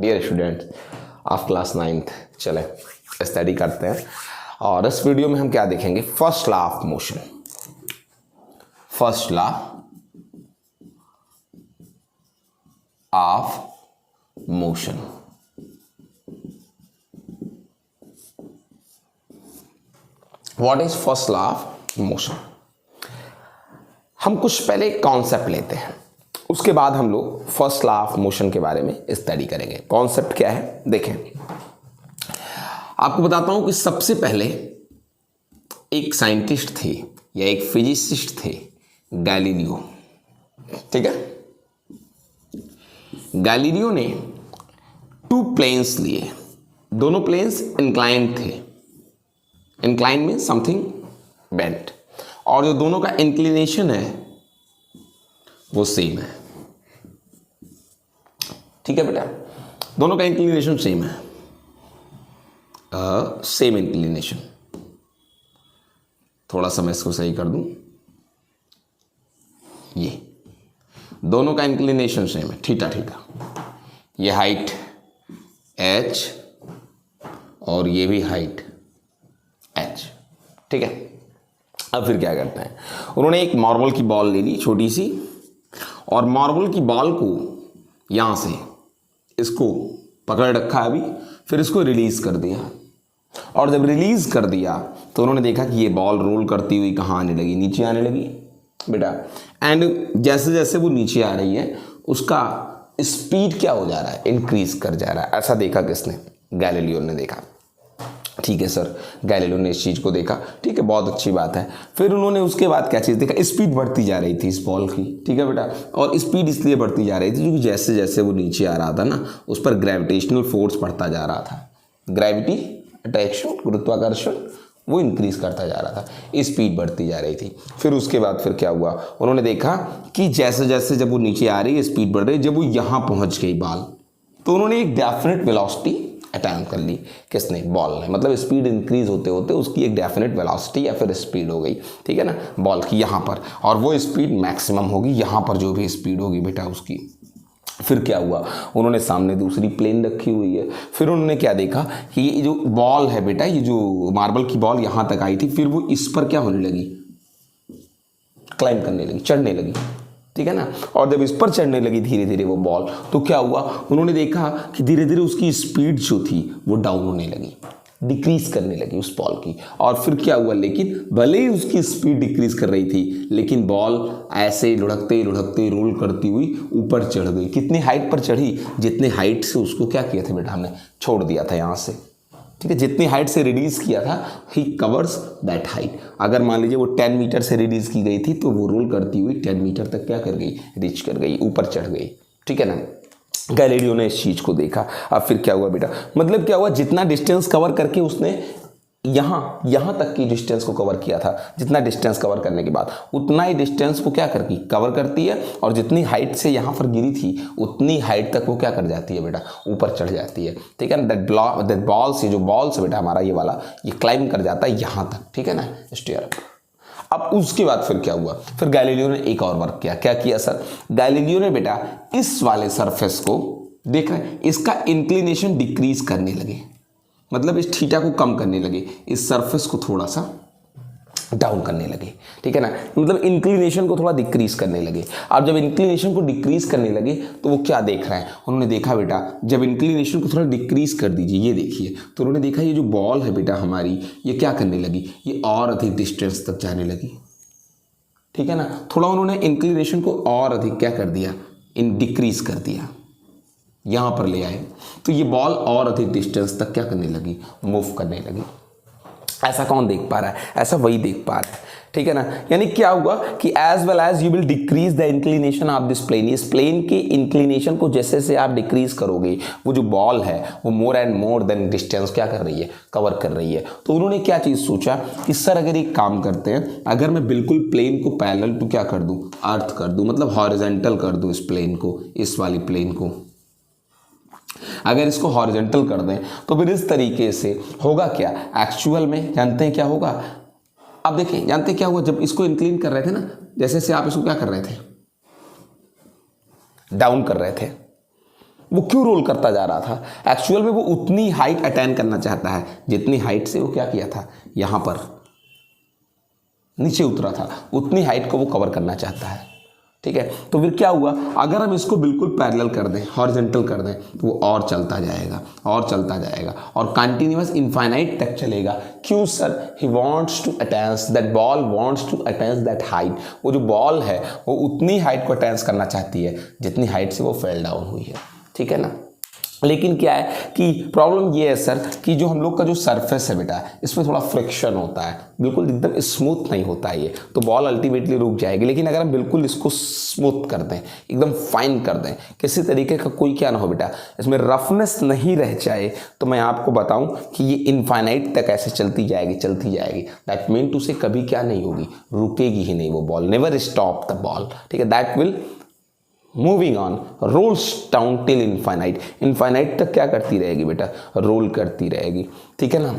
Dear students of class 9th, चले study करते हैं। और इस वीडियो में हम क्या देखेंगे? First law of motion. First law of motion. What is first law of motion? हम कुछ पहले कॉन्सेप्ट लेते हैं, उसके बाद हम लोग फर्स्ट लॉ ऑफ मोशन के बारे में स्टडी करेंगे। कॉन्सेप्ट क्या है देखें। आपको बताता हूं कि सबसे पहले एक साइंटिस्ट थे या एक फिजिसिस्ट थे, गैलीलियो। ठीक है, गैलीलियो ने टू प्लेन्स लिए, दोनों प्लेन्स इंक्लाइंड थे। इंक्लाइन में समथिंग बेंट, और जो दोनों का इंक्लिनेशन है वो सेम है। ठीक है बेटा, दोनों का इंक्लिनेशन सेम है, सेम इंक्लिनेशन। थोड़ा सा मैं इसको सही कर दूं, ये दोनों का इंक्लिनेशन सेम है, थीटा थीटा। ये हाइट h और ये भी हाइट h। ठीक है, अब फिर क्या करते हैं, उन्होंने एक मार्बल की बॉल ले ली छोटी सी, और मार्बल की बॉल को यहां से इसको पकड़ रखा अभी, फिर इसको रिलीज कर दिया। और जब रिलीज कर दिया तो उन्होंने देखा कि ये बॉल रोल करती हुई कहाँ आने लगी, नीचे आने लगी बेटा। एंड जैसे जैसे वो नीचे आ रही है उसका स्पीड क्या हो जा रहा है, इंक्रीज कर जा रहा है। ऐसा देखा किसने? गैलीलियो ने देखा। ठीक है सर, गैलीलियो ने इस चीज को देखा, ठीक है, बहुत अच्छी बात है। फिर उन्होंने उसके बाद क्या चीज देखा, स्पीड बढ़ती जा रही थी इस बॉल की। ठीक है बेटा, और स्पीड इसलिए बढ़ती जा रही थी क्योंकि जैसे जैसे वो नीचे आ रहा था ना, उस पर ग्रेविटेशनल फोर्स बढ़ता जा रहा था। ग्रेविटी, अट्रैक्शन, गुरुत्वाकर्षण, वो इंक्रीज करता जा रहा था, स्पीड बढ़ती जा रही थी। फिर उसके बाद फिर क्या हुआ, उन्होंने देखा कि जैसे जैसे जब वो नीचे आ रही है स्पीड बढ़ रही है, जब वो यहाँ पहुंच गई बॉल, तो उन्होंने एक डेफिनेट वेलोसिटी अटैन कर ली। किसने? बॉल ने। मतलब स्पीड इंक्रीज होते होते उसकी एक डेफिनेट वेलोसिटी या फिर स्पीड हो गई, ठीक है ना, बॉल की यहाँ पर, और वो स्पीड मैक्सिमम होगी यहाँ पर, जो भी स्पीड होगी बेटा उसकी। फिर क्या हुआ, उन्होंने सामने दूसरी प्लेन रखी हुई है। फिर उन्होंने क्या देखा कि ये जो बॉल है बेटा, ये जो मार्बल की बॉल यहाँ तक आई थी, फिर वो इस पर क्या होने लगी, क्लाइंब करने लगी, चढ़ने लगी। ठीक है ना, और जब इस पर चढ़ने लगी धीरे धीरे वो बॉल, तो क्या हुआ, उन्होंने देखा कि धीरे धीरे उसकी स्पीड जो थी वो डाउन होने लगी, डिक्रीज करने लगी उस बॉल की। और फिर क्या हुआ, लेकिन भले ही उसकी स्पीड डिक्रीज कर रही थी, लेकिन बॉल ऐसे लुढ़कते लुढ़कते रोल करती हुई ऊपर चढ़ गई। कितनी हाइट पर चढ़ी? जितने हाइट से उसको क्या किया था बेटा, हमने छोड़ दिया था यहाँ से। ठीक है, जितनी हाइट से रिलीज किया था, ही कवर्स दैट हाइट। अगर मान लीजिए वो 10 मीटर से रिलीज की गई थी, तो वो रोल करती हुई 10 मीटर तक क्या कर गई, रीच कर गई, ऊपर चढ़ गई। ठीक है ना, गैलीलियो ने इस चीज को देखा। अब फिर क्या हुआ बेटा, मतलब क्या हुआ, जितना डिस्टेंस कवर करके उसने यहाँ तक की डिस्टेंस को कवर किया था, जितना डिस्टेंस कवर करने के बाद उतना ही डिस्टेंस को क्या करती, कवर करती है, और जितनी हाइट से यहाँ पर गिरी थी उतनी हाइट तक वो क्या कर जाती है बेटा, ऊपर चढ़ जाती है। ठीक है ना, दैट बॉल्स, ये जो बॉल्स बेटा हमारा ये वाला, ये क्लाइंब कर जाता है यहाँ तक। ठीक है ना, स्टेयर। अब उसके बाद फिर क्या हुआ, फिर गैलीलियो ने एक और वर्क किया। क्या किया सर? गैलीलियो ने बेटा इस वाले सरफेस को देख रहे हैं, इसका इंक्लिनेशन डिक्रीज करने लगे, मतलब इस थीटा को कम करने लगे, इस सरफेस को थोड़ा सा डाउन करने लगे। ठीक है ना, मतलब इंक्लिनेशन को थोड़ा डिक्रीज करने लगे। अब जब इंक्लिनेशन को डिक्रीज करने लगे तो वो क्या देख रहे हैं, उन्होंने देखा बेटा जब इंक्लिनेशन को थोड़ा डिक्रीज कर दीजिए, ये देखिए, तो उन्होंने देखा ये जो बॉल है बेटा हमारी, ये क्या करने लगी, ये और अधिक डिस्टेंस तक जाने लगी। ठीक है ना, थोड़ा उन्होंने इंक्लिनेशन को और अधिक क्या कर दिया, डिक्रीज कर दिया, यहां पर ले आए, तो ये बॉल और अधिक डिस्टेंस तक क्या करने लगी, मूव करने लगी। ऐसा कौन देख पा रहा है? ऐसा वही देख पा रहा है। ठीक है ना, यानी क्या हुआ कि as well as you will decrease the inclination of this plane, इस प्लेन के इंक्लिनेशन को जैसे से आप डिक्रीज करोगे, वो जो बॉल है वो more and more than distance क्या कर रही है, कवर कर रही है। तो उन्होंने क्या चीज सोचा कि सर अगर एक काम करते हैं, अगर मैं बिल्कुल प्लेन को पैरेलल टू क्या कर दूं, अर्थ कर दूं, मतलब हॉरिजॉन्टल कर दूं इस प्लेन को, इस वाली प्लेन को, अगर इसको हॉरिजॉन्टल कर दें तो फिर इस तरीके से होगा क्या, एक्चुअल में जानते हैं क्या होगा। अब देखिए, जानते हैं क्या हुआ, जब इसको इंक्लाइन कर रहे थे ना, जैसे से आप इसको क्या कर रहे थे, डाउन कर रहे थे, वो क्यों रोल करता जा रहा था? एक्चुअल में वो उतनी हाइट अटेन करना चाहता है जितनी हाइट से वो क्या किया था, यहाँ पर नीचे उतरा था, उतनी हाइट को वो कवर करना चाहता है। ठीक है, तो फिर क्या हुआ, अगर हम इसको बिल्कुल पैरेलल कर दें, हॉरिजॉन्टल कर दें, तो वो और चलता जाएगा और चलता जाएगा और कंटिन्यूअस इनफाइनाइट तक चलेगा। क्यों sir? He wants to attach that ball, wants to attach that height. वो जो बॉल है वो उतनी हाइट को अटैच करना चाहती है जितनी हाइट से वो फेल डाउन हुई है। ठीक है ना? लेकिन क्या है कि प्रॉब्लम ये है सर कि जो हम लोग का जो सरफेस है बेटा, इसमें थोड़ा फ्रिक्शन होता है, बिल्कुल एकदम स्मूथ नहीं होता है ये, तो बॉल अल्टीमेटली रुक जाएगी। लेकिन अगर हम बिल्कुल इसको स्मूथ कर दें, एकदम फाइन कर दें, किसी तरीके का कोई क्या ना हो बेटा, इसमें रफनेस नहीं रह जाए, तो मैं आपको बताऊं कि ये इनफाइनाइट तक ऐसे चलती जाएगी चलती जाएगी। दैट मीन टू से कभी क्या नहीं होगी, रुकेगी ही नहीं वो ball, never stop the ball. ठीक है, that will moving on, rolls down till infinite. Infinite तक क्या करती रहेगी बेटा, रोल करती रहेगी। ठीक है ना?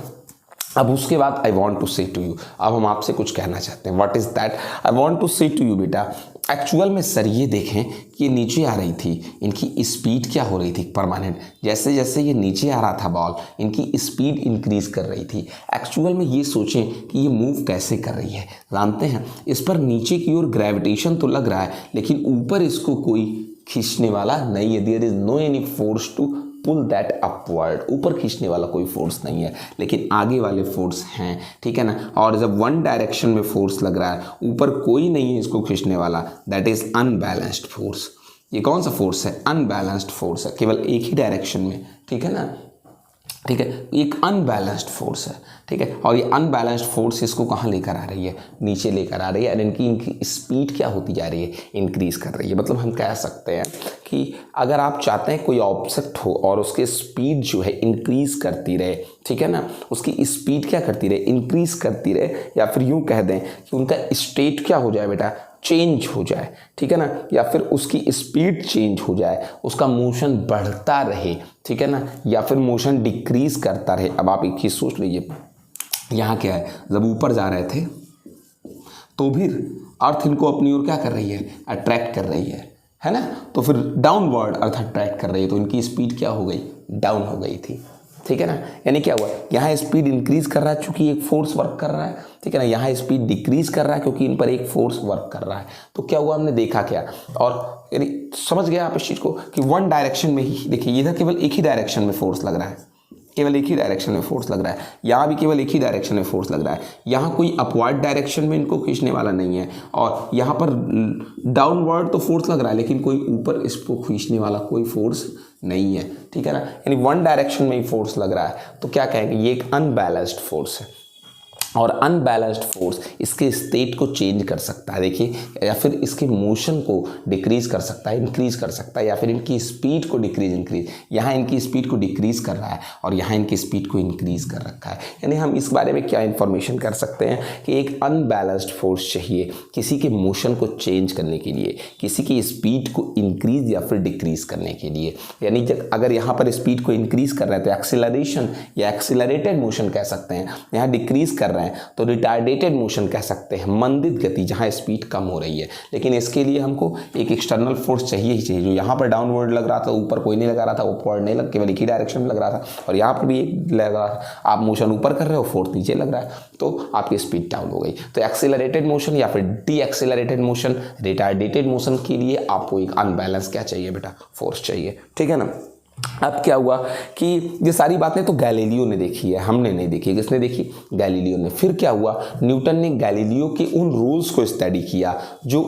अब उसके बाद I want to say to you, अब हम आपसे कुछ कहना चाहते हैं। What is that? I want to say to you बेटा, एक्चुअल में सर ये देखें कि ये नीचे आ रही थी, इनकी स्पीड क्या हो रही थी परमानेंट, जैसे जैसे ये नीचे आ रहा था बॉल, इनकी स्पीड इंक्रीज कर रही थी। एक्चुअल में ये सोचें कि ये मूव कैसे कर रही है, जानते हैं इस पर नीचे की ओर ग्रेविटेशन तो लग रहा है, लेकिन ऊपर इसको कोई खींचने वाला नहीं है। There is no any force to pull that upward, ऊपर खींचने वाला कोई फोर्स नहीं है, लेकिन आगे वाले फोर्स हैं। ठीक है ना? और जब वन डायरेक्शन में फोर्स लग रहा है, ऊपर कोई नहीं है इसको खींचने वाला, दैट इज अनबैलेंस्ड फोर्स। ये कौन सा फोर्स है? अनबैलेंस्ड फोर्स है, केवल एक ही डायरेक्शन में। ठीक है ना? ठीक है, एक अनबैलेंस्ड फोर्स है। ठीक है, और ये अनबैलेंस्ड फोर्स इसको कहाँ लेकर आ रही है, नीचे लेकर आ रही है, और इनकी स्पीड क्या होती जा रही है, इंक्रीज कर रही है। मतलब हम कह सकते हैं कि अगर आप चाहते हैं कोई ऑब्जेक्ट हो और उसकी स्पीड जो है इंक्रीज करती रहे, ठीक है ना, उसकी स्पीड क्या करती रहे, इंक्रीज करती रहे, या फिर यूँ कह दें कि उनका स्टेट क्या हो जाए बेटा, चेंज हो जाए। ठीक है ना? या फिर उसकी स्पीड चेंज हो जाए, उसका मोशन बढ़ता रहे। ठीक है ना? या फिर मोशन डिक्रीज करता रहे। अब आप एक चीज़ सोच लीजिए, यहाँ क्या है, जब ऊपर जा रहे थे तो भी अर्थ इनको अपनी ओर क्या कर रही है, अट्रैक्ट कर रही है ना? तो फिर डाउनवर्ड अर्थ अट्रैक्ट कर रही है, तो इनकी स्पीड क्या हो गई, डाउन हो गई थी। ठीक है ना? यानी क्या हुआ, यहाँ स्पीड इंक्रीज कर रहा है क्योंकि एक फोर्स वर्क कर रहा है। ठीक है ना? यहाँ स्पीड डिक्रीज कर रहा है क्योंकि इन पर एक फोर्स वर्क कर रहा है। तो क्या हुआ, हमने देखा क्या, और यानी समझ गया आप इस चीज़ को कि वन डायरेक्शन में ही, देखिए इधर केवल एक ही डायरेक्शन में फोर्स लग रहा है, केवल एक ही डायरेक्शन में फोर्स लग रहा है, यहाँ भी केवल एक ही डायरेक्शन में फोर्स लग रहा है। यहाँ कोई अपवर्ड डायरेक्शन में इनको खींचने वाला नहीं है, और यहाँ पर डाउनवर्ड तो फोर्स लग रहा है, लेकिन कोई ऊपर इसको खींचने वाला कोई फोर्स नहीं है। ठीक है ना? यानी वन डायरेक्शन में ही फोर्स लग रहा है, तो क्या कहेंगे, ये एक अनबैलेंस्ड फोर्स है। और अनबैलेंस्ड फोर्स इसके स्टेट को चेंज कर सकता है, देखिए, या फिर इसके मोशन को डिक्रीज कर सकता है, इंक्रीज कर सकता है, या फिर इनकी स्पीड को डिक्रीज इंक्रीज, यहाँ इनकी स्पीड को डिक्रीज कर रहा है और यहाँ इनकी स्पीड को इंक्रीज कर रखा है। यानी हम इस बारे में क्या इन्फॉर्मेशन कर सकते हैं कि एक अनबैलेंस्ड फोर्स चाहिए किसी के मोशन को चेंज करने के लिए, किसी की स्पीड को इंक्रीज या फिर डिक्रीज करने के लिए। यानी अगर यहाँ पर स्पीड को इंक्रीज कर रहा है तो एक्सीलरेशन या एक्सीलरेटेड मोशन कह सकते हैं, यहाँ डिक्रीज कर रहे हैं तो रिटार्डेटेड मोशन कह सकते हैं, मंदित गति, जहां स्पीड कम हो रही है। लेकिन इसके लिए हमको एक एक्सटर्नल फोर्स चाहिए ही चाहिए। जो यहाँ पर डाउनवर्ड लग रहा था, ऊपर कोई नहीं लगा रहा था, अपवर्ड नहीं लग, केवल एक ही डायरेक्शन में लग रहा था, और यहाँ पर भी एक लग रहा था। आप मोशन ऊपर कर रहे हो, फोर्स नीचे लग रहा है, तो आपकी स्पीड डाउन हो गई। तो एक्सीलरेटेड मोशन या फिर डी एक्सीलरेटेड मोशन, रिटार्डेटेड मोशन के लिए आपको एक अनबैलेंस क्या चाहिए बेटा, फोर्स चाहिए। ठीक है ना? अब क्या हुआ कि ये सारी बातें तो गैलीलियो ने देखी है, हमने नहीं देखी। किसने देखी? गैलीलियो ने। फिर क्या हुआ, न्यूटन ने गैलीलियो के उन रूल्स को स्टडी किया जो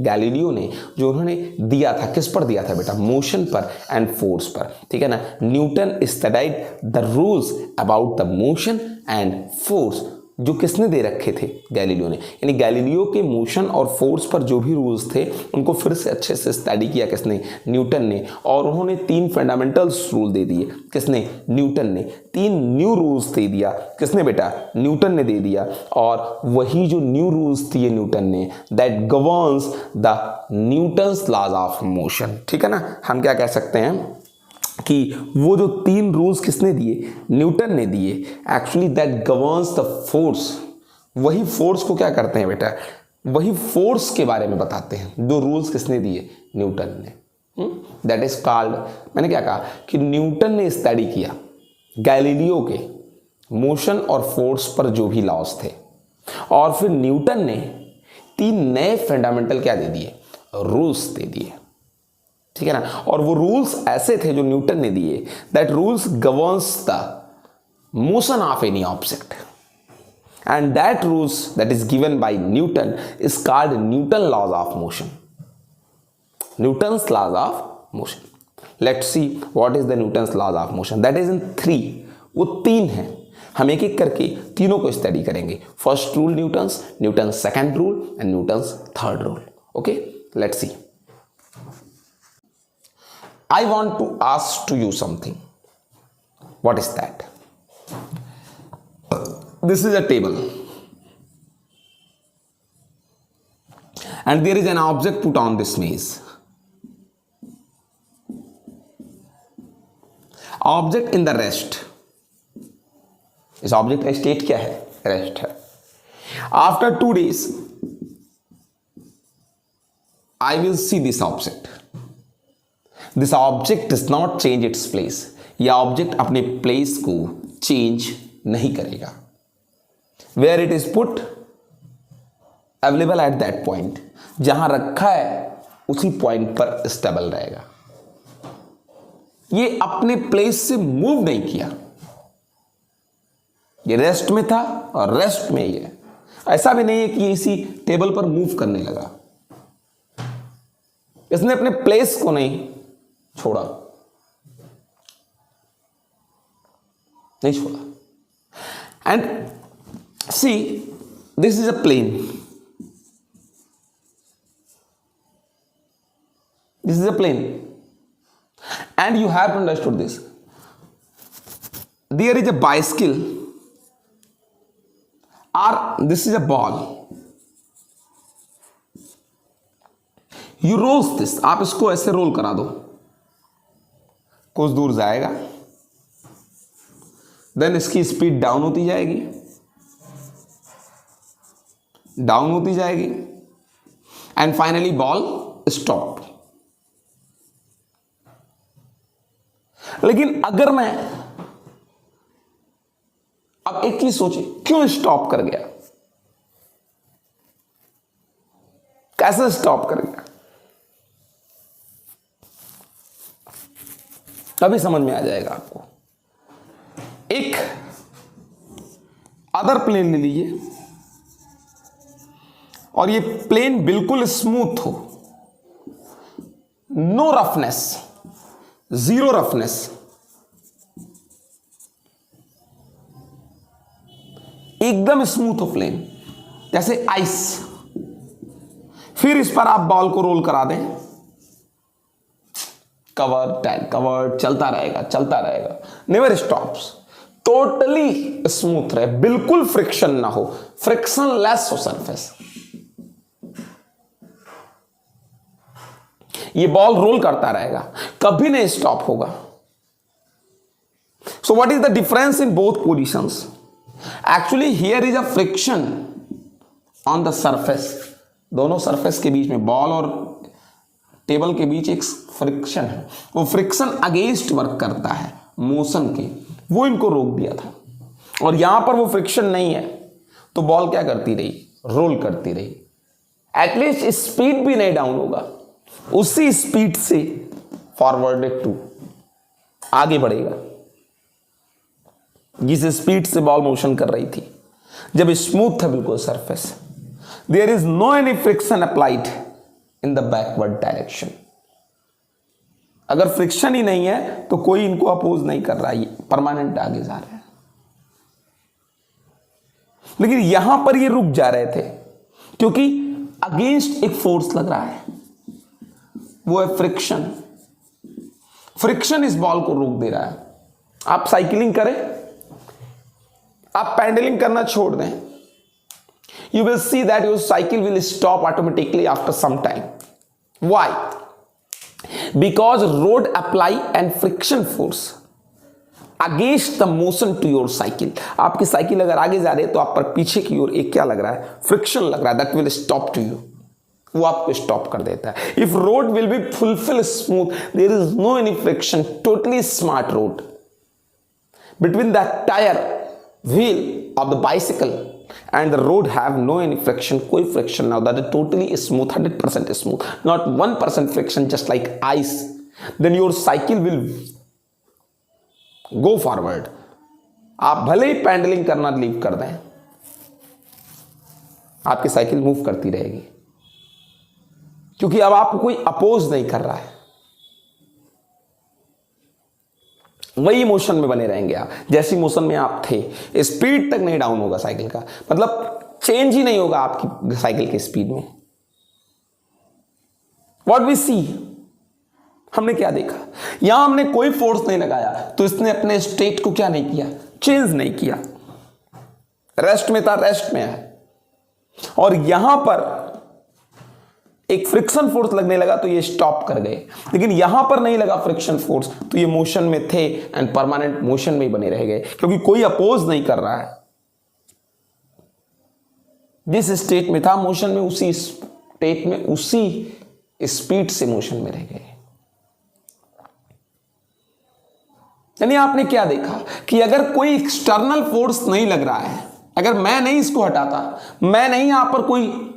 गैलीलियो ने जो उन्होंने दिया था। किस पर दिया था बेटा? मोशन पर एंड फोर्स पर। ठीक है ना? Newton studied the rules about the motion and force, जो किसने दे रखे थे? गैलीलियो ने। यानी गैलीलियो के मोशन और फोर्स पर जो भी रूल्स थे उनको फिर से अच्छे से स्टडी किया किसने? न्यूटन ने। और उन्होंने 3 फंडामेंटल्स रूल दे दिए। किसने? न्यूटन ने। 3 न्यू रूल्स दे दिया। किसने बेटा? न्यूटन ने दे दिया। और वही जो न्यू रूल्स दिए न्यूटन ने, that governs the Newton's laws of motion. ठीक है ना? हम क्या कह सकते हैं कि वो जो 3 रूल्स किसने दिए? न्यूटन ने दिए। Actually that governs the force, वही फोर्स को क्या करते हैं बेटा, वही फोर्स के बारे में बताते हैं। 2 रूल्स किसने दिए? न्यूटन ने। दैट इज कॉल्ड, मैंने क्या कहा कि न्यूटन ने स्टडी किया गैलीलियो के मोशन और फोर्स पर जो भी लॉस थे, और फिर न्यूटन ने 3 नए फंडामेंटल क्या दे दिए, रूल्स दे दिए, ठीक है ना। और वो रूल्स ऐसे थे जो न्यूटन ने दिए, that rules governs the motion of any object, and that rules that is given by Newton is called Newton laws of motion. Newton's laws of motion. Let's see what is the Newton's laws of motion. That is in 3. वो 3 हैं, हम एक एक करके तीनों को study करेंगे. First rule Newton's second rule and Newton's third rule. Okay, let's see. I want to ask to you something. What is that? This is a table and there is an object put on this maze. Object in the rest. इस object का state क्या है, rest है. After 2 days I will see this object. This object does not change its place. यह object अपने place को change नहीं करेगा. Where it is put, available at that point. जहां रखा है उसी पॉइंट पर स्टेबल रहेगा. ये अपने प्लेस से मूव नहीं किया, ये रेस्ट में था और रेस्ट में ही है. ऐसा भी नहीं है कि इसी टेबल पर मूव करने लगा, इसने अपने प्लेस को नहीं छोड़ा, नहीं छोड़ा. And see, this is a plane. This is a plane. And you have to understood this. There is a bicycle or this is a ball. You roll this. आप इसको ऐसे रोल करा दो, कुछ दूर जाएगा, देन इसकी स्पीड डाउन होती जाएगी, डाउन होती जाएगी एंड फाइनली बॉल स्टॉप. लेकिन अगर मैं अब एक चीज सोचे, क्यों स्टॉप कर गया, कैसे स्टॉप कर गया, तभी समझ में आ जाएगा आपको. एक अदर प्लेन ले लीजिए और ये प्लेन बिल्कुल स्मूथ हो, नो रफनेस, जीरो रफनेस. एकदम स्मूथ हो प्लेन, जैसे आइस. फिर इस पर आप बॉल को रोल करा दें, कवर टाइट कवर, चलता रहेगा चलता रहेगा, नेवर स्टॉप्स. टोटली स्मूथ रहे, बिल्कुल फ्रिक्शन ना हो, फ्रिक्शन लेस हो सरफेस. ये बॉल रोल करता रहेगा, कभी नहीं स्टॉप होगा. So what is the difference in both positions? Actually here is a friction on the surface. दोनों सरफेस के बीच में, बॉल और टेबल के बीच एक फ्रिक्शन है. वो फ्रिक्शन अगेंस्ट वर्क करता है मोशन के, वो इनको रोक दिया था. और यहां पर वो फ्रिक्शन नहीं है तो बॉल क्या करती रही, रोल करती रही. एटलीस्ट स्पीड भी नहीं डाउन होगा, उसी स्पीड से फॉरवर्डेड टू आगे बढ़ेगा जिस स्पीड से बॉल मोशन कर रही थी जब स्मूथ था बिल्कुल surface. There is no any friction applied in the backward direction. अगर फ्रिक्शन ही नहीं है तो कोई इनको अपोज नहीं कर रहा है, परमानेंट आगे जा रहे हैं. लेकिन यहां पर ये रुक जा रहे थे क्योंकि अगेंस्ट एक फोर्स लग रहा है, वो है फ्रिक्शन. फ्रिक्शन इस बॉल को रोक दे रहा है. आप साइकिलिंग करें, आप पैडलिंग करना छोड़ दें, you will see that your cycle will stop automatically after some time. Why? Because road apply and friction force against the motion to your cycle. आपकी साइकिल अगर आगे जा रही है तो आप पर पीछे की ओर एक क्या लग रहा है, फ्रिक्शन लग रहा है, that will stop to you. वो आपको स्टॉप कर देता है। If road will be fulfil smooth, there is no any friction, totally smart road between the tire wheel of the bicycle and the road have no any friction, koi friction now, that is totally smooth, 100% smooth, not 1% friction, just like ice, then your cycle will go forward. आप भले ही paddling करना leave कर दें, आपकी cycle move करती रहेगी, क्योंकि अब आपको कोई अपोज नहीं कर रहा है, वही मोशन में बने रहेंगे आप, जैसी मोशन में आप थे। स्पीड तक नहीं डाउन होगा साइकिल का, मतलब चेंज ही नहीं होगा आपकी साइकिल की स्पीड में। व्हाट वी सी, हमने क्या देखा, यहां हमने कोई फोर्स नहीं लगाया, तो इसने अपने स्टेट को क्या नहीं किया, चेंज नहीं किया। रेस्ट में था, रेस्ट में है, और यहां पर एक फ्रिक्शन फोर्स लगने लगा तो ये स्टॉप कर गए, लेकिन यहां पर नहीं लगा फ्रिक्शन फोर्स, तो ये मोशन में थे एंड परमानेंट मोशन में ही बने रह गए, क्योंकि कोई अपोज नहीं कर रहा है। जिस स्टेट में था मोशन में, उसी स्टेट में उसी स्पीड से मोशन में रह गए। यानी आपने क्या देखा कि अगर कोई एक्सटर्नल फोर्स नहीं लग रहा है, अगर मैं नहीं इसको हटाता, मैं नहीं यहां पर कोई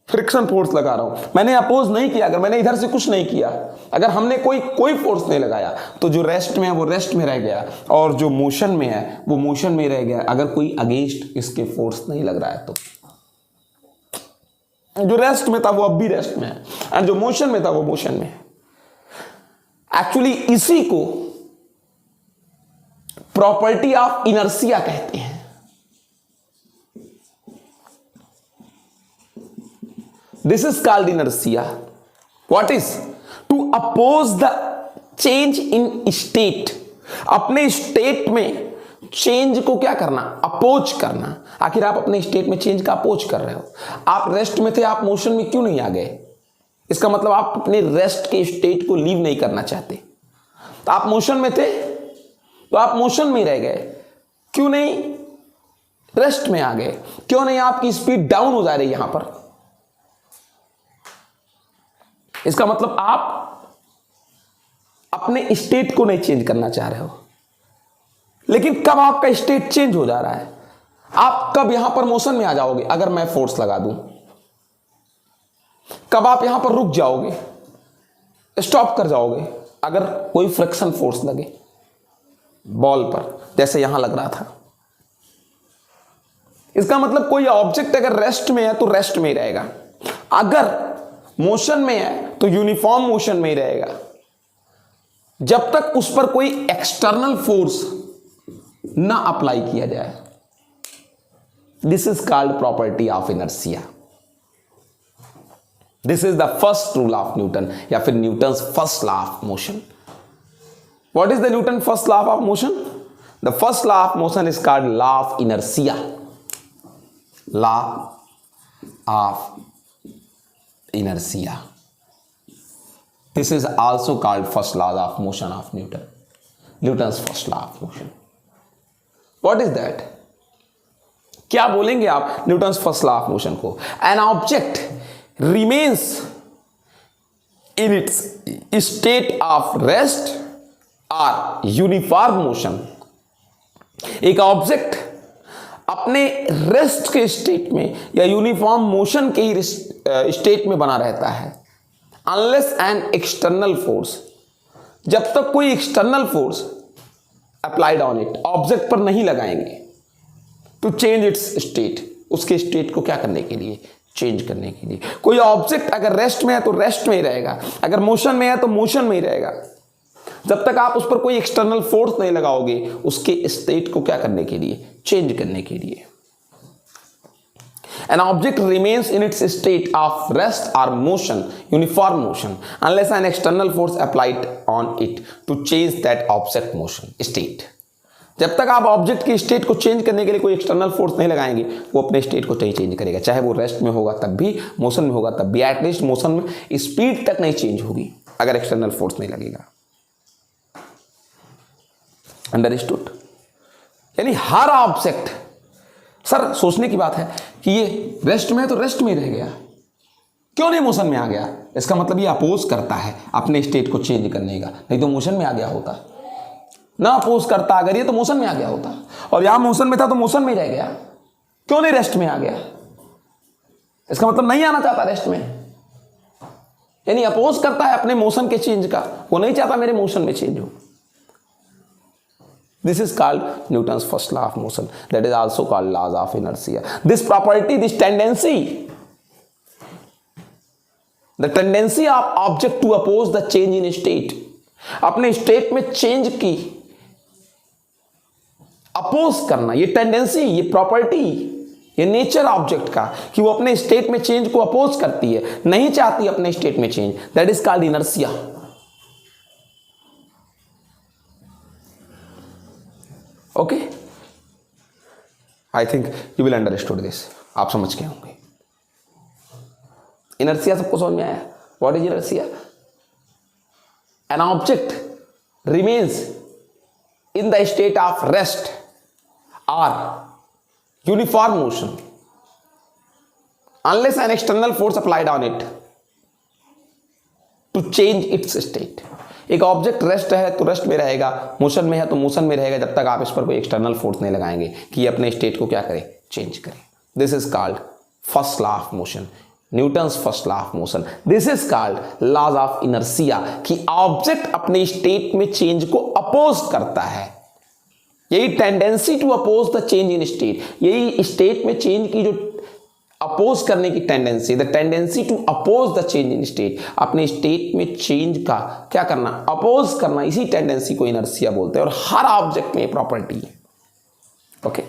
फ्रिक्शन फोर्स लगा रहा हूं, मैंने अपोज नहीं किया, अगर मैंने इधर से कुछ नहीं किया, अगर हमने कोई फोर्स नहीं लगाया, तो जो रेस्ट में है वो रेस्ट में रह गया, और जो मोशन में है वो मोशन में रह गया। अगर कोई अगेंस्ट इसके फोर्स नहीं लग रहा है, तो जो रेस्ट में था वो अब भी रेस्ट में है, और जो मोशन में था वो मोशन में है। एक्चुअली इसी को प्रॉपर्टी ऑफ इनर्शिया कहते हैं। This is called inertia. What is? To oppose the change in state. अपने स्टेट में चेंज को क्या करना, अपोज करना। आखिर आप अपने स्टेट में चेंज का अपोज कर रहे हो। आप रेस्ट में थे, आप मोशन में क्यों नहीं आ गए? इसका मतलब आप अपने रेस्ट के स्टेट को लीव नहीं करना चाहते। तो आप मोशन में थे तो आप मोशन में रह गए, क्यों नहीं रेस्ट में आ गए? क्यों नहीं आपकी स्पीड डाउन हो जा रही यहां पर? इसका मतलब आप अपने स्टेट को नहीं चेंज करना चाह रहे हो। लेकिन कब आपका स्टेट चेंज हो जा रहा है, आप कब यहां पर मोशन में आ जाओगे अगर मैं फोर्स लगा दूं? कब आप यहां पर रुक जाओगे, स्टॉप कर जाओगे अगर कोई फ्रिक्शन फोर्स लगे बॉल पर, जैसे यहां लग रहा था? इसका मतलब कोई ऑब्जेक्ट अगर रेस्ट में है तो रेस्ट में ही रहेगा, अगर मोशन में है तो यूनिफॉर्म मोशन में ही रहेगा, जब तक उस पर कोई एक्सटर्नल फोर्स ना अप्लाई किया जाए। This is called property of inertia. This is the first rule of Newton, या फिर Newton's first law of motion. What is the Newton first law of motion? The first law of motion is called law of inertia. Law of inertia. This is also called first law of motion of Newton. Newton's first law of motion. What is that? क्या बोलेंगे आप Newton's first law of motion को? An object remains in its state of rest or uniform motion. एक object अपने rest के state में या uniform motion के ही स्टेट में बना रहता है, अनलेस एन एक्सटर्नल फोर्स, जब तक कोई external force applied on it, object पर नहीं लगाएंगे टू चेंज इट्स स्टेट, उसके स्टेट को क्या करने के लिए, चेंज करने के लिए। कोई ऑब्जेक्ट अगर रेस्ट में है तो रेस्ट में ही रहेगा, अगर मोशन में है तो मोशन में ही रहेगा, जब तक आप उस पर कोई एक्सटर्नल फोर्स नहीं लगाओगे उसके स्टेट को क्या करने के लिए, चेंज करने के लिए। An object remains in its state of rest or motion, uniform motion, unless an external force applied on it to change that object motion state. जब तक आप ऑब्जेक्ट की स्टेट को चेंज करने के लिए कोई एक्सटर्नल फोर्स नहीं लगाएंगे, वो अपने स्टेट को नहीं चेंज करेगा, चाहे वो रेस्ट में होगा तब भी, मोशन में होगा तब भी। एटलीस्ट मोशन में स्पीड तक नहीं चेंज होगी अगर एक्सटर्नल फोर्स नहीं लगेगा। अंडरस्टूड? यानी हर ऑब्जेक्ट, सर सोचने की बात है कि ये रेस्ट में है तो रेस्ट में रह गया, क्यों नहीं मोशन में आ गया? इसका मतलब ये अपोज करता है अपने स्टेट को चेंज करने का, नहीं तो मोशन में आ गया होता। ना अपोज करता अगर ये तो मोशन में आ गया होता, और यहां मोशन में था तो मोशन में रह गया। क्यों नहीं रेस्ट में आ गया? इसका मतलब नहीं आना चाहता रेस्ट में, यानी अपोज करता है अपने मोशन के चेंज का, वो नहीं चाहता मेरे मोशन में चेंज हो। This is called Newton's first law of motion. That is also called laws of inertia. This property, this tendency, the tendency of object to oppose the change in state, अपने state में change की oppose करना, ये tendency, ये property, ये nature object का कि वो अपने स्टेट में चेंज को अपोज करती है, नहीं चाहती अपने स्टेट में change, that is called inertia. Okay, I think you will understood this. आप समझ गए होंगे। इनर्शिया सबको समझ में आया? What is inertia? An object remains in the state of rest or uniform motion unless an external force applied on it to change its state। एक object rest है तो रेस्ट में रहेगा, मोशन में है तो मोशन में रहेगा, जब तक आप इस पर कोई एक्सटर्नल फोर्स नहीं लगाएंगे कि ये अपने स्टेट को क्या करे, चेंज करे। This is called first law of motion, Newton's first law of motion. This is called laws of inertia, कि ऑब्जेक्ट अपने स्टेट में चेंज को अपोज करता है। यही tendency to oppose the change in state, यही स्टेट में चेंज की जो अपोज करने की tendency, the tendency to oppose the change in state, अपने स्टेट में चेंज का क्या करना, अपोज करना, इसी टेंडेंसी को इनर्शिया बोलते हैं। और हर ऑब्जेक्ट में प्रॉपर्टी है। ओके।